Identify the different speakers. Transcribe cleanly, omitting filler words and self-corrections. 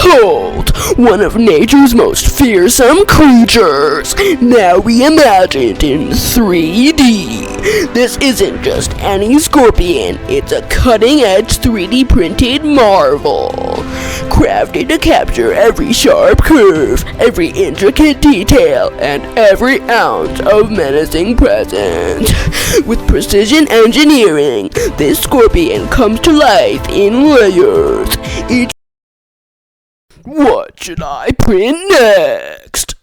Speaker 1: Behold, one of nature's most fearsome creatures, now reimagined in 3D. This isn't just any scorpion, it's a cutting-edge 3D printed marvel, crafted to capture every sharp curve, every intricate detail, and every ounce of menacing presence. With precision engineering, this scorpion comes to life in layers. What should I print next?